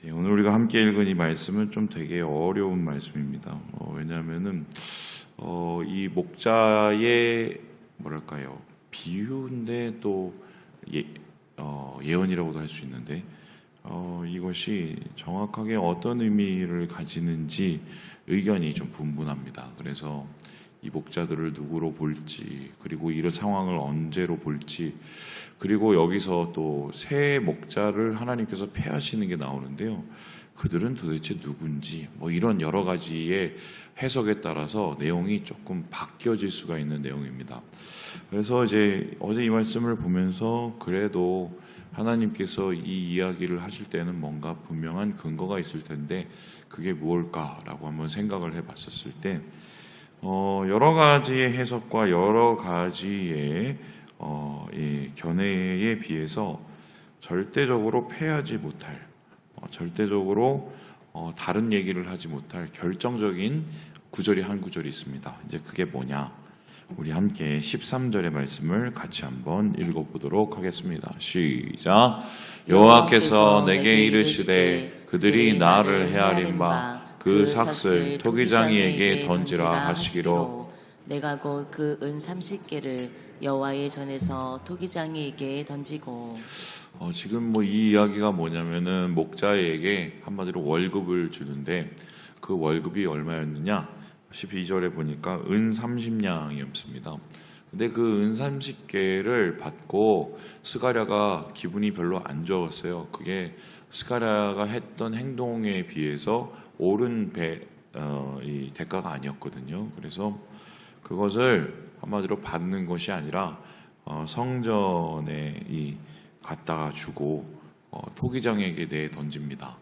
오늘 우리가 함께 읽은 이 말씀은 좀 되게 어려운 말씀입니다. 왜냐하면은 이 목자의 뭐랄까요, 비유인데 또 예언이라고도 할 수 있는데 이것이 정확하게 어떤 의미를 가지는지 의견이 좀 분분합니다. 그래서 이 목자들을 누구로 볼지, 그리고 이런 상황을 언제로 볼지, 그리고 여기서 또 새 목자를 하나님께서 폐하시는 게 나오는데요. 그들은 도대체 누군지, 이런 여러 가지의 해석에 따라서 내용이 조금 바뀌어질 수가 있는 내용입니다. 그래서 이제 어제 이 말씀을 보면서 그래도 하나님께서 이 이야기를 하실 때는 뭔가 분명한 근거가 있을 텐데 그게 무엇일까라고 한번 생각을 해봤었을 때 여러 가지의 해석과 여러 가지의 견해에 비해서 절대적으로 패하지 못할, 절대적으로 다른 얘기를 하지 못할 결정적인 구절이 한 구절이 있습니다. 이제 그게 뭐냐? 우리 함께 13절의 말씀을 같이 한번 읽어보도록 하겠습니다. 시작. 여호와께서 내게 이르시되 그들이 나를 헤아린 바 그 삭슬 토기장이에게 던지라 하시기로 내가 곧 그 은 30개를 여호와의 전에서 토기장이에게 던지고. 지금 이 이야기가 뭐냐면은 목자에게 한마디로 월급을 주는데 그 월급이 얼마였느냐? 12절에 보니까 은 30냥이었습니다. 근데 그 은 30개를 받고 스가랴가 기분이 별로 안 좋았어요. 그게 스가랴가 했던 행동에 비해서 옳은 이 대가가 아니었거든요. 그래서 그것을 한마디로 받는 것이 아니라 성전에 갖다가 주고 토기장에게 내 던집니다.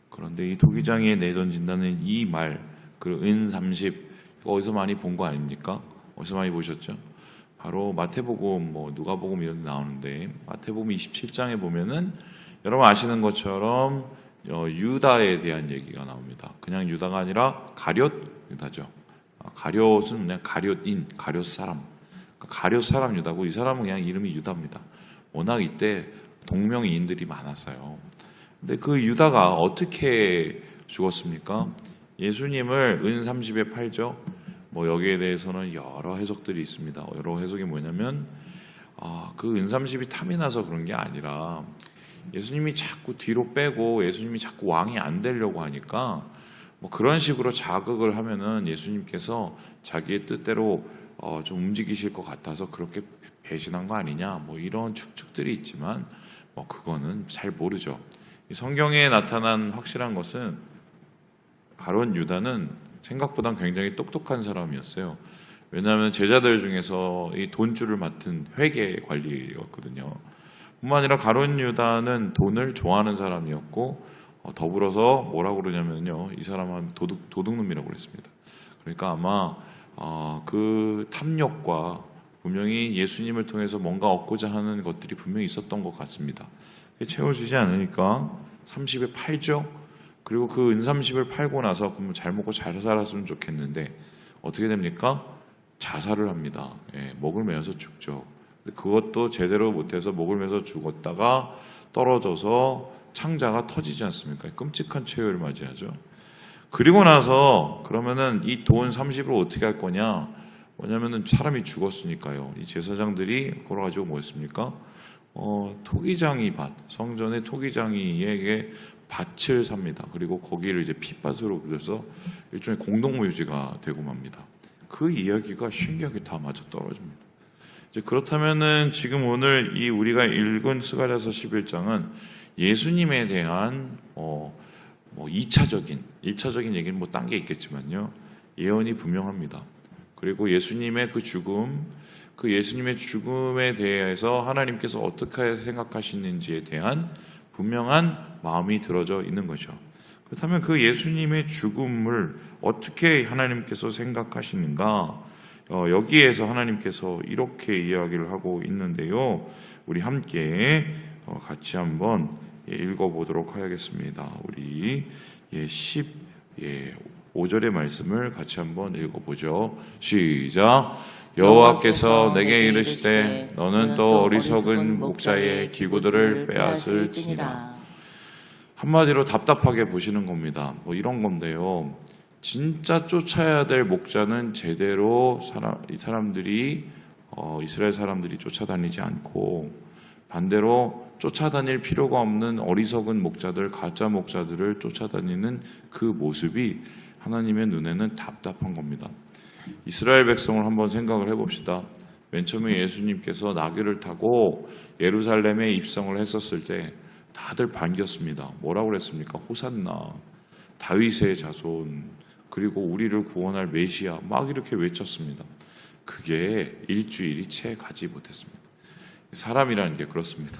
그런데 이 토기장에 내 던진다는 이 말, 그 은 30, 어디서 많이 본 거 아닙니까? 어디서 많이 보셨죠? 바로 마태복음, 누가복음 이런 데 나오는데 마태복음 27장에 보면은 여러분 아시는 것처럼 유다에 대한 얘기가 나옵니다. 그냥 유다가 아니라 가룟 유다죠. 가룟은 그냥 가룟인, 가룟 사람. 가룟 사람 유다고, 이 사람은 그냥 이름이 유다입니다. 워낙 이때 동명이인들이 많았어요. 근데 그 유다가 어떻게 죽었습니까? 예수님을 은 30에 팔죠. 여기에 대해서는 여러 해석들이 있습니다. 여러 해석이 뭐냐면 그 은 30이 탐이 나서 그런 게 아니라 예수님이 자꾸 뒤로 빼고 예수님이 자꾸 왕이 안 되려고 하니까 그런 식으로 자극을 하면은 예수님께서 자기의 뜻대로 좀 움직이실 것 같아서 그렇게 배신한 거 아니냐, 이런 추측들이 있지만 그거는 잘 모르죠. 성경에 나타난 확실한 것은 가룟 유다는 생각보다 굉장히 똑똑한 사람이었어요. 왜냐하면 제자들 중에서 이 돈줄을 맡은 회계 관리였거든요. 뿐만 아니라 가룟 유다는 돈을 좋아하는 사람이었고 더불어서 뭐라고 그러냐면요, 이 사람은 도둑놈이라고 그랬습니다. 그러니까 아마 그 탐욕과 분명히 예수님을 통해서 뭔가 얻고자 하는 것들이 분명히 있었던 것 같습니다. 채워주지 않으니까 30에 팔죠. 그리고 그 은 30을 팔고 나서 그러면 잘 먹고 잘 살았으면 좋겠는데 어떻게 됩니까? 자살을 합니다. 목을 매어서 죽죠. 그것도 제대로 못해서 목을 매서 죽었다가 떨어져서 창자가 터지지 않습니까? 끔찍한 최후를 맞이하죠. 그리고 나서 그러면은 이 돈 30을 어떻게 할 거냐? 뭐냐면은 사람이 죽었으니까요. 이 제사장들이 걸어가지고 뭐 했습니까? 토기장이 성전의 토기장이에게 밭을 삽니다. 그리고 거기를 이제 핏밭으로 그려서 일종의 공동묘지가 되고 맙니다. 그 이야기가 신기하게 다 맞아 떨어집니다. 이제 그렇다면은 지금 오늘 이 우리가 읽은 스가랴서 11장은 예수님에 대한 1차적인 얘기는 딴 게 있겠지만요, 예언이 분명합니다. 그리고 예수님의 그 죽음, 그 예수님의 죽음에 대해서 하나님께서 어떻게 생각하시는지에 대한 분명한 마음이 들어져 있는 거죠. 그렇다면 그 예수님의 죽음을 어떻게 하나님께서 생각하시는가? 여기에서 하나님께서 이렇게 이야기를 하고 있는데요. 우리 함께 같이 한번 읽어보도록 하겠습니다. 우리 15절의 말씀을 같이 한번 읽어보죠. 시작. 여호와께서 내게 이르시되 너는 또 어리석은 목자의 기구들을 빼앗을지니라. 한마디로 답답하게 보시는 겁니다. 뭐 이런 건데요. 진짜 쫓아야 될 목자는 제대로 이스라엘 사람들이 쫓아다니지 않고 반대로 쫓아다닐 필요가 없는 어리석은 목자들, 가짜 목자들을 쫓아다니는 그 모습이 하나님의 눈에는 답답한 겁니다. 이스라엘 백성을 한번 생각을 해봅시다. 맨 처음에 예수님께서 나귀를 타고 예루살렘에 입성을 했었을 때 다들 반겼습니다. 뭐라고 그랬습니까? 호산나, 다윗의 자손, 그리고 우리를 구원할 메시아, 막 이렇게 외쳤습니다. 그게 일주일이 채 가지 못했습니다. 사람이라는 게 그렇습니다.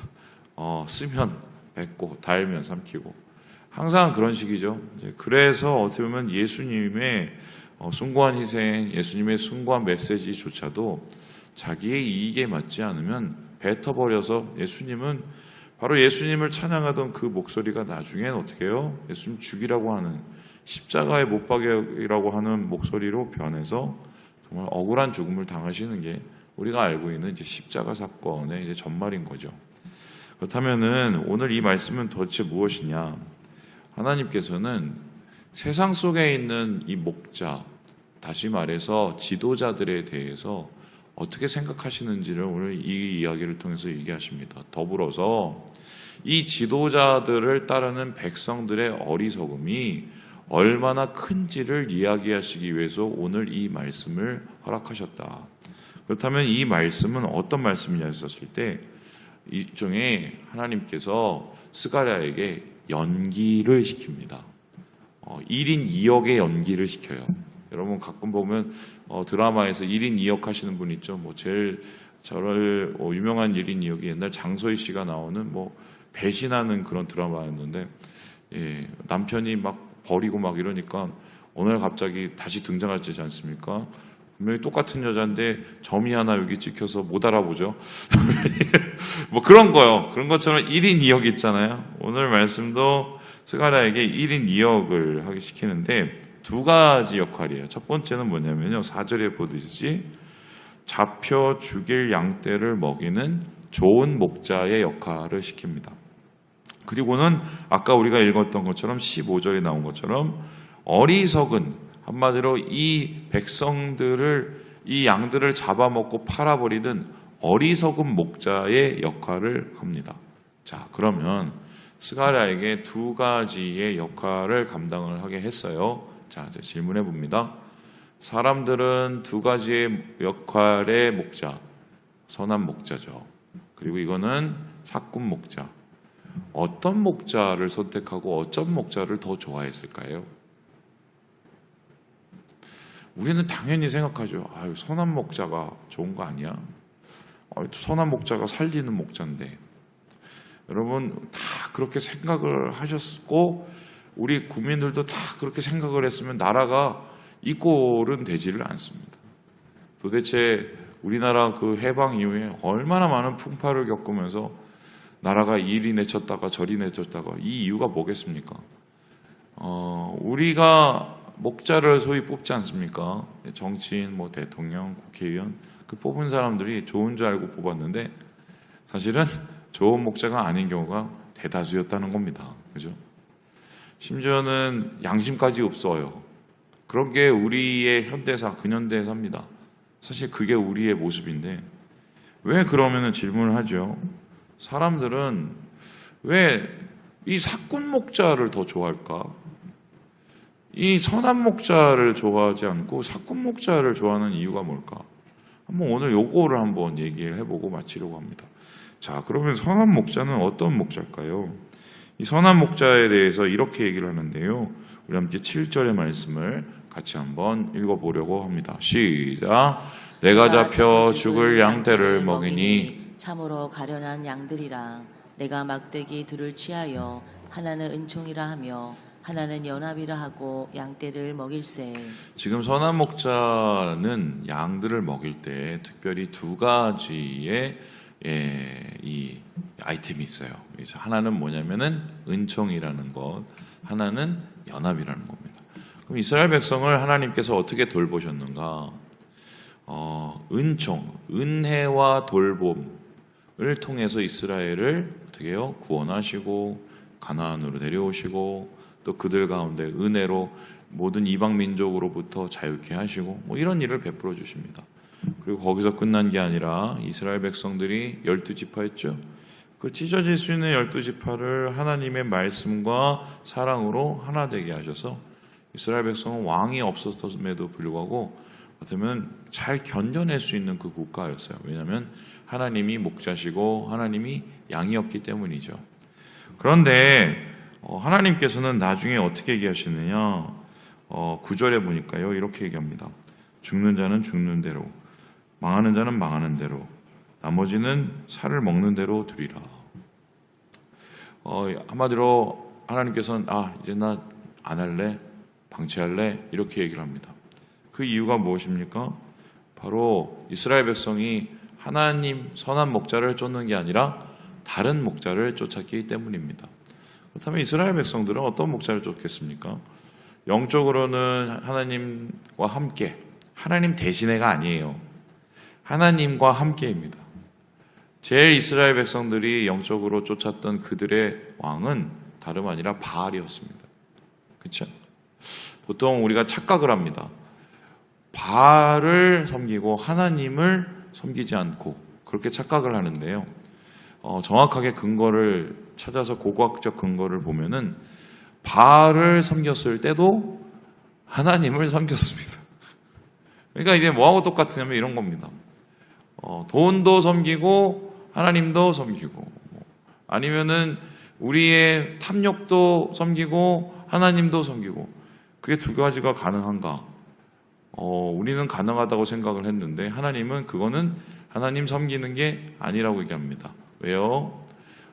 쓰면 뱉고 달면 삼키고 항상 그런 식이죠. 그래서 어떻게 보면 예수님의 숭고한 희생, 예수님의 숭고한 메시지조차도 자기의 이익에 맞지 않으면 뱉어버려서 바로 예수님을 찬양하던 그 목소리가 나중엔 어떻게 해요? 예수님 죽이라고 하는, 십자가에 못 박이라고 하는 목소리로 변해서 정말 억울한 죽음을 당하시는 게 우리가 알고 있는 이제 십자가 사건의 이제 전말인 거죠. 그렇다면은 오늘 이 말씀은 도대체 무엇이냐? 하나님께서는 세상 속에 있는 이 목자, 다시 말해서 지도자들에 대해서 어떻게 생각하시는지를 오늘 이 이야기를 통해서 얘기하십니다. 더불어서 이 지도자들을 따르는 백성들의 어리석음이 얼마나 큰지를 이야기하시기 위해서 오늘 이 말씀을 허락하셨다. 그렇다면 이 말씀은 어떤 말씀이냐 했었을 때 일종의 하나님께서 스가랴에게 연기를 시킵니다. 1인 2역의 연기를 시켜요. 여러분 가끔 보면 드라마에서 1인 2역 하시는 분 있죠. 뭐 제일 유명한 1인 2역이 옛날 장소희 씨가 나오는 뭐 배신하는 그런 드라마였는데, 남편이 막 버리고 막 이러니까 어느 날 갑자기 다시 등장하지 않습니까? 분명히 똑같은 여자인데 점이 하나 여기 찍혀서 못 알아보죠. 뭐 그런 거요. 그런 것처럼 1인 2역 있잖아요. 오늘 말씀도 스가랴에게 1인 2역을 하게 시키는데 두 가지 역할이에요. 첫 번째는 뭐냐면요. 4절에 보듯이 잡혀 죽일 양떼를 먹이는 좋은 목자의 역할을 시킵니다. 그리고는 아까 우리가 읽었던 것처럼 15절에 나온 것처럼 어리석은, 한마디로 이 백성들을, 이 양들을 잡아먹고 팔아버리는 어리석은 목자의 역할을 합니다. 자, 그러면 스가랴에게 두 가지의 역할을 감당을 하게 했어요. 자, 이제 질문해 봅니다. 사람들은 두 가지의 역할의 목자, 선한 목자죠. 그리고 이거는 사꾼 목자. 어떤 목자를 선택하고 어떤 목자를 더 좋아했을까요? 우리는 당연히 생각하죠. 선한 목자가 좋은 거 아니야? 선한 목자가 살리는 목자인데. 여러분 다 그렇게 생각을 하셨고 우리 국민들도 다 그렇게 생각을 했으면 나라가 이 꼴은 되지를 않습니다. 도대체 우리나라 그 해방 이후에 얼마나 많은 풍파를 겪으면서 나라가 이리 내쳤다가 저리 내쳤다가, 이 이유가 뭐겠습니까? 우리가 목자를 소위 뽑지 않습니까? 정치인, 뭐 대통령, 국회의원 그 뽑은 사람들이 좋은 줄 알고 뽑았는데 사실은 좋은 목자가 아닌 경우가 대다수였다는 겁니다. 그죠? 심지어는 양심까지 없어요. 그런 게 우리의 현대사, 근현대사입니다. 사실 그게 우리의 모습인데 왜 그러면은 질문을 하죠. 사람들은 왜 이 사꾼 목자를 더 좋아할까? 이 선한 목자를 좋아하지 않고 사꾼 목자를 좋아하는 이유가 뭘까? 한번 오늘 요거를 한번 얘기를 해보고 마치려고 합니다. 자, 그러면 선한 목자는 어떤 목자일까요? 이 선한 목자에 대해서 이렇게 얘기를 하는데요. 우리 함께 7절의 말씀을 같이 한번 읽어보려고 합니다. 시작. 내가 잡혀 죽을 양떼를 먹이니 참으로 가련한 양들이라. 내가 막대기 둘을 취하여 하나는 은총이라 하며 하나는 연합이라 하고 양떼를 먹일세. 지금 선한 목자는 양들을 먹일 때 특별히 두 가지의 이 아이템이 있어요. 하나는 뭐냐면은 은총이라는 것, 하나는 연합이라는 겁니다. 그럼 이스라엘 백성을 하나님께서 어떻게 돌보셨는가? 은총, 은혜와 돌봄을 통해서 이스라엘을 어떻게 해요? 구원하시고 가나안으로 데려오시고 또 그들 가운데 은혜로 모든 이방 민족으로부터 자유케 하시고 뭐 이런 일을 베풀어 주십니다. 그리고 거기서 끝난 게 아니라 이스라엘 백성들이 12지파였죠. 그 찢어질 수 있는 12지파를 하나님의 말씀과 사랑으로 하나 되게 하셔서 이스라엘 백성은 왕이 없었음에도 불구하고 어쩌면 잘 견뎌낼 수 있는 그 국가였어요. 왜냐하면 하나님이 목자시고 하나님이 양이었기 때문이죠. 그런데 하나님께서는 나중에 어떻게 얘기하시느냐, 9절에 보니까요 이렇게 얘기합니다. 죽는 자는 죽는 대로, 망하는 자는 망하는 대로, 나머지는 살을 먹는 대로 두리라. 한마디로 하나님께서는 이제 나 안 할래, 방치할래 이렇게 얘기를 합니다. 그 이유가 무엇입니까? 바로 이스라엘 백성이 하나님 선한 목자를 쫓는 게 아니라 다른 목자를 쫓았기 때문입니다. 그렇다면 이스라엘 백성들은 어떤 목자를 쫓겠습니까? 영적으로는 하나님과 함께, 하나님 대신해가 아니에요. 하나님과 함께입니다. 제일 이스라엘 백성들이 영적으로 쫓았던 그들의 왕은 다름 아니라 바알이었습니다. 그렇죠? 보통 우리가 착각을 합니다. 바알을 섬기고 하나님을 섬기지 않고 그렇게 착각을 하는데요. 정확하게 근거를 찾아서 고고학적 근거를 보면은 바알을 섬겼을 때도 하나님을 섬겼습니다. 그러니까 이제 뭐하고 똑같으냐면 이런 겁니다. 돈도 섬기고 하나님도 섬기고, 아니면은 우리의 탐욕도 섬기고 하나님도 섬기고, 그게 두 가지가 가능한가? 우리는 가능하다고 생각을 했는데 하나님은 그거는 하나님 섬기는 게 아니라고 얘기합니다. 왜요?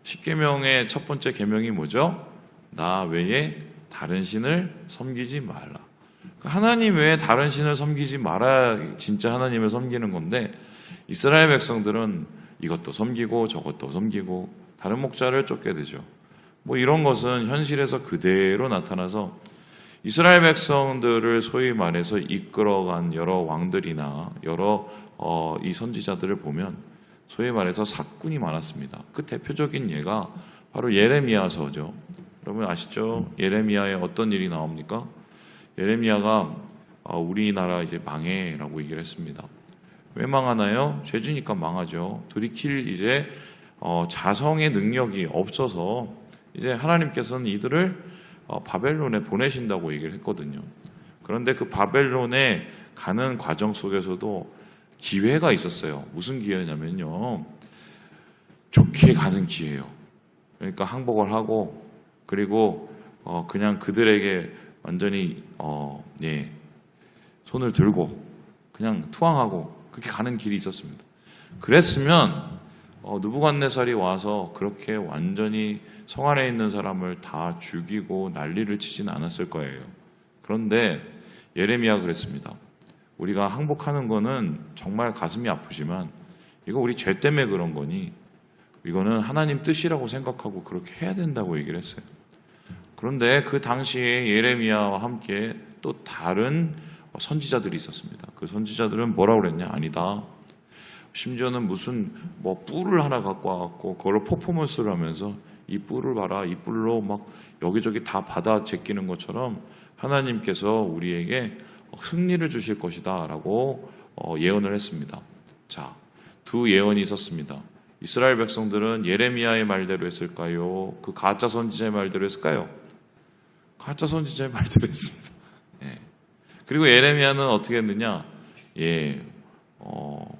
십계명의 첫 번째 계명이 뭐죠? 나 외에 다른 신을 섬기지 말라. 하나님 외에 다른 신을 섬기지 말아야 진짜 하나님을 섬기는 건데, 이스라엘 백성들은 이것도 섬기고 저것도 섬기고 다른 목자를 쫓게 되죠. 뭐 이런 것은 현실에서 그대로 나타나서 이스라엘 백성들을 소위 말해서 이끌어간 여러 왕들이나 여러 이 선지자들을 보면 소위 말해서 사꾼이 많았습니다. 그 대표적인 예가 바로 예레미야서죠. 여러분 아시죠? 예레미야에 어떤 일이 나옵니까? 예레미야가 우리나라 이제 망해라고 얘기를 했습니다. 왜 망하나요? 죄지니까 망하죠. 돌이킬 이제 자성의 능력이 없어서 이제 하나님께서는 이들을 바벨론에 보내신다고 얘기를 했거든요. 그런데 그 바벨론에 가는 과정 속에서도 기회가 있었어요. 무슨 기회냐면요, 좋게 가는 기회예요. 그러니까 항복을 하고, 그리고 그냥 그들에게 완전히 손을 들고 그냥 투항하고 그렇게 가는 길이 있었습니다. 그랬으면 느부갓네살이 와서 그렇게 완전히 성 안에 있는 사람을 다 죽이고 난리를 치진 않았을 거예요. 그런데 예레미야가 그랬습니다. 우리가 항복하는 거는 정말 가슴이 아프지만 이거 우리 죄 때문에 그런 거니 이거는 하나님 뜻이라고 생각하고 그렇게 해야 된다고 얘기를 했어요. 그런데 그 당시에 예레미야와 함께 또 다른 선지자들이 있었습니다. 그 선지자들은 뭐라고 그랬냐? 아니다. 심지어는 무슨 뿔을 하나 갖고 와갖고 그걸로 퍼포먼스를 하면서 이 뿔을 봐라, 이 뿔로 막 여기저기 다 받아 제끼는 것처럼 하나님께서 우리에게 승리를 주실 것이다 라고 예언을 했습니다. 자, 두 예언이 있었습니다. 이스라엘 백성들은 예레미야의 말대로 했을까요? 그 가짜 선지자의 말대로 했을까요? 가짜 선지자의 말대로 했습니다. 예. 그리고 예레미야는 어떻게 했느냐?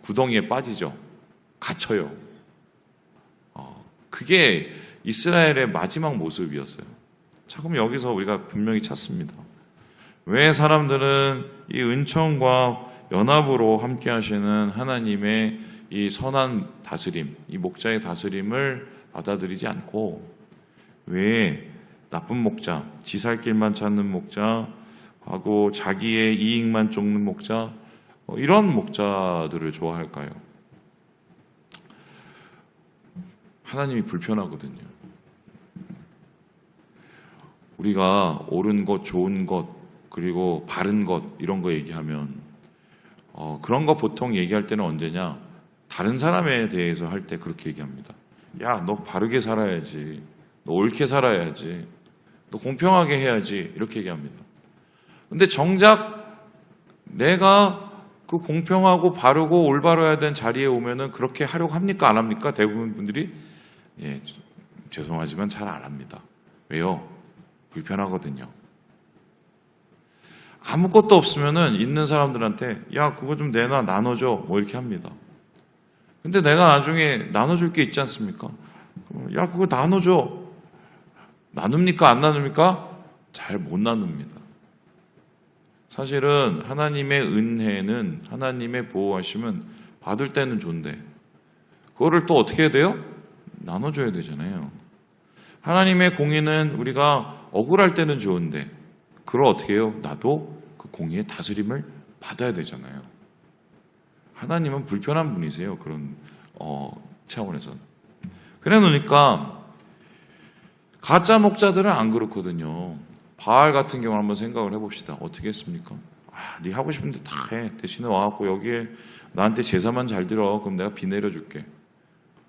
구덩이에 빠지죠. 갇혀요. 그게 이스라엘의 마지막 모습이었어요. 자, 그럼 여기서 우리가 분명히 찾습니다. 왜 사람들은 이 은총과 연합으로 함께 하시는 하나님의 이 선한 다스림, 이 목자의 다스림을 받아들이지 않고 왜 나쁜 목자, 지살길만 찾는 목자, 하고 자기의 이익만 쫓는 목자, 이런 목자들을 좋아할까요? 하나님이 불편하거든요. 우리가 옳은 것, 좋은 것, 그리고 바른 것 이런 거 얘기하면 그런 거 보통 얘기할 때는 언제냐? 다른 사람에 대해서 할 때 그렇게 얘기합니다. 야, 너 바르게 살아야지. 너 옳게 살아야지. 너 공평하게 해야지. 이렇게 얘기합니다. 근데 정작 내가 그 공평하고 바르고 올바로야 되는 자리에 오면은 그렇게 하려고 합니까? 안 합니까? 대부분 분들이 예, 죄송하지만 잘 안 합니다. 왜요? 불편하거든요. 아무것도 없으면은 있는 사람들한테 야 그거 좀 내놔 나눠줘 뭐 이렇게 합니다. 근데 내가 나중에 나눠줄 게 있지 않습니까? 야 그거 나눠줘. 나눕니까 안 나눕니까? 잘 못 나눕니다. 사실은 하나님의 은혜는 하나님의 보호하심은 받을 때는 좋은데 그거를 또 어떻게 해야 돼요? 나눠줘야 되잖아요. 하나님의 공의는 우리가 억울할 때는 좋은데 그걸 어떻게 해요? 나도 그 공의의 다스림을 받아야 되잖아요. 하나님은 불편한 분이세요. 그런 차원에서는. 그래 놓으니까 가짜 목자들은 안 그렇거든요. 바알 같은 경우 한번 생각을 해봅시다. 어떻게 했습니까? 네 하고 싶은 데 다 해. 대신에 와갖고 여기에 나한테 제사만 잘 들어. 그럼 내가 비 내려줄게.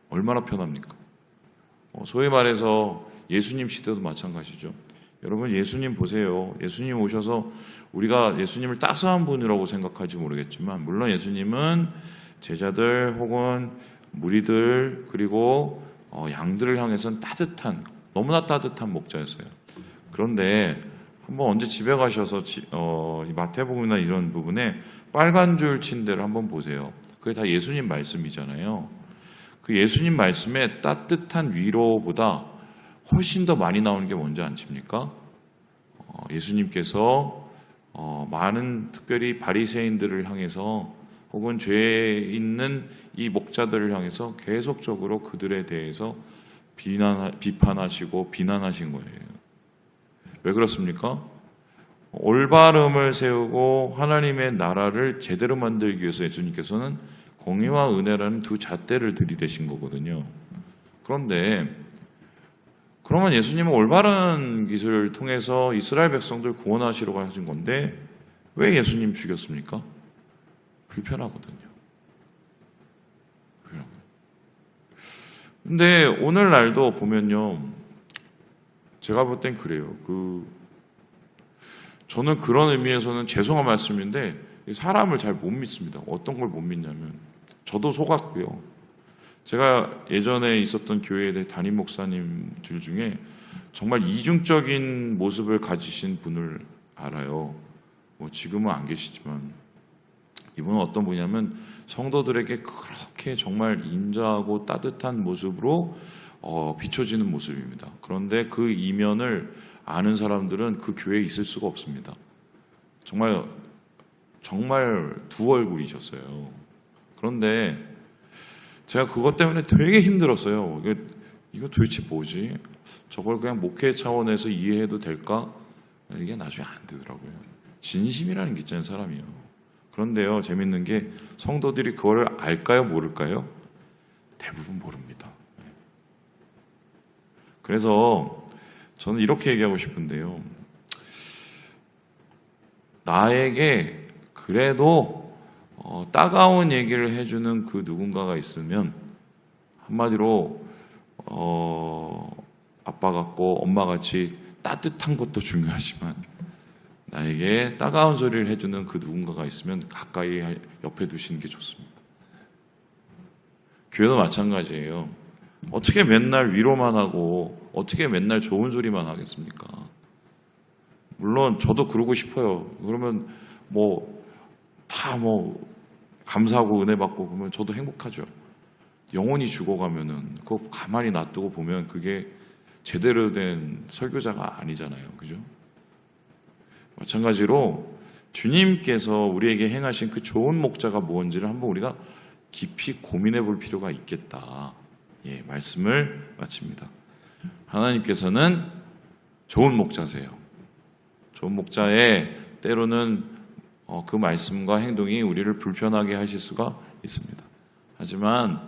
얼마나 편합니까? 소위 말해서 예수님 시대도 마찬가지죠. 여러분 예수님 보세요. 예수님 오셔서 우리가 예수님을 따스한 분이라고 생각할지 모르겠지만 물론 예수님은 제자들 혹은 무리들 그리고 양들을 향해서는 따뜻한 너무나 따뜻한 목자였어요. 그런데 한번 언제 집에 가셔서 이 마태복음이나 이런 부분에 빨간 줄 친 데를 한번 보세요. 그게 다 예수님 말씀이잖아요. 그 예수님 말씀에 따뜻한 위로보다 훨씬 더 많이 나오는 게 뭔지 아십니까? 예수님께서 많은 특별히 바리새인들을 향해서 혹은 죄에 있는 이 목자들을 향해서 계속적으로 그들에 대해서 비판하시고 비난하신 거예요. 왜 그렇습니까? 올바름을 세우고 하나님의 나라를 제대로 만들기 위해서 예수님께서는 공의와 은혜라는 두 잣대를 들이대신 거거든요. 그런데 그러면 예수님은 올바른 기술을 통해서 이스라엘 백성들 구원하시려고 하신 건데 왜 예수님 죽였습니까? 불편하거든요. 근데 오늘날도 보면요. 제가 볼 땐 그래요. 저는 그런 의미에서는 죄송한 말씀인데 사람을 잘 못 믿습니다. 어떤 걸 못 믿냐면 저도 속았고요. 제가 예전에 있었던 교회의 담임 목사님들 중에 정말 이중적인 모습을 가지신 분을 알아요. 지금은 안 계시지만 이분은 어떤 분이냐면 성도들에게 그렇게 정말 인자하고 따뜻한 모습으로 비춰지는 모습입니다. 그런데 그 이면을 아는 사람들은 그 교회에 있을 수가 없습니다. 정말 두 얼굴이셨어요. 그런데 제가 그것 때문에 되게 힘들었어요. 이거 도대체 뭐지? 저걸 그냥 목회 차원에서 이해해도 될까? 이게 나중에 안 되더라고요. 진심이라는 게 있잖아요, 사람이요. 그런데요, 재밌는 게 성도들이 그걸 알까요, 모를까요? 대부분 모릅니다. 그래서 저는 이렇게 얘기하고 싶은데요. 나에게 그래도 따가운 얘기를 해주는 그 누군가가 있으면 한마디로 아빠 같고 엄마 같이 따뜻한 것도 중요하지만 나에게 따가운 소리를 해주는 그 누군가가 있으면 가까이 옆에 두시는 게 좋습니다. 교회도 마찬가지예요. 어떻게 맨날 위로만 하고 어떻게 맨날 좋은 소리만 하겠습니까? 물론 저도 그러고 싶어요. 그러면 다 감사하고 은혜 받고 그러면 저도 행복하죠. 영혼이 죽어가면은 그거 가만히 놔두고 보면 그게 제대로 된 설교자가 아니잖아요. 그죠? 마찬가지로 주님께서 우리에게 행하신 그 좋은 목자가 뭔지를 한번 우리가 깊이 고민해 볼 필요가 있겠다. 말씀을 마칩니다. 하나님께서는 좋은 목자세요. 좋은 목자의 때로는 그 말씀과 행동이 우리를 불편하게 하실 수가 있습니다. 하지만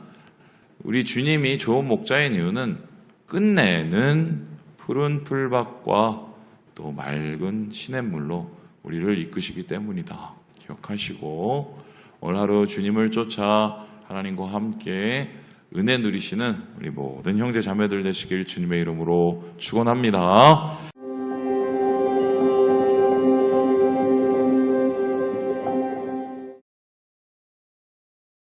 우리 주님이 좋은 목자인 이유는 끝내는 푸른 풀밭과 또 맑은 시냇물로 우리를 이끄시기 때문이다. 기억하시고 오늘 하루 주님을 쫓아 하나님과 함께 은혜 누리시는 우리 모든 형제 자매들 되시길 주님의 이름으로 축원합니다.